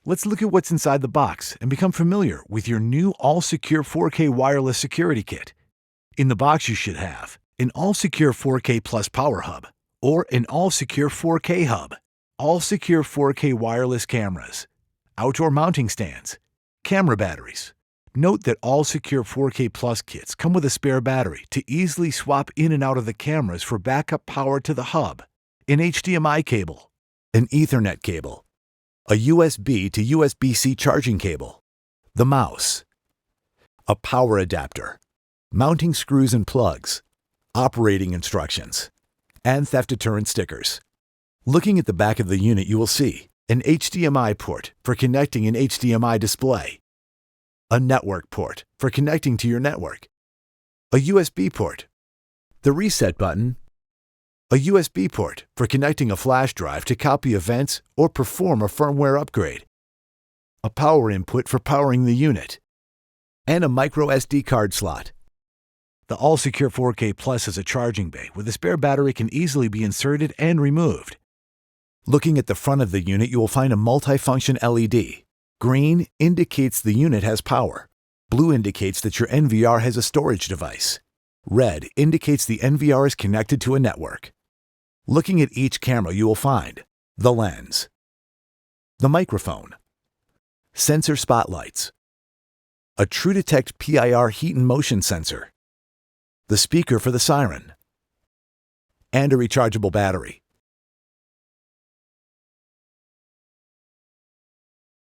Let's look at what's inside the box and become familiar with your new AllSecure4K wireless security kit. In the box you should have an AllSecure4K Plus Power Hub or an AllSecure4K Hub, AllSecure4K wireless cameras, outdoor mounting stands, camera batteries. Note that AllSecure4K Plus kits come with a spare battery to easily swap in and out of the cameras for backup power to the hub, an HDMI cable, an Ethernet cable, a USB to USB-C charging cable, the mouse, a power adapter, mounting screws and plugs, operating instructions, and theft deterrent stickers. Looking at the back of the unit, you will see an HDMI port for connecting an HDMI display, a network port for connecting to your network, a USB port, the reset button, a USB port for connecting a flash drive to copy events or perform a firmware upgrade, a power input for powering the unit, and a micro SD card slot. The AllSecure4K Plus has a charging bay where the spare battery can easily be inserted and removed. Looking at the front of the unit, you will find a multifunction LED. Green indicates the unit has power. Blue indicates that your NVR has a storage device. Red indicates the NVR is connected to a network. Looking at each camera, you will find the lens, the microphone, sensor spotlights, a TrueDetect PIR heat and motion sensor, the speaker for the siren, and a rechargeable battery.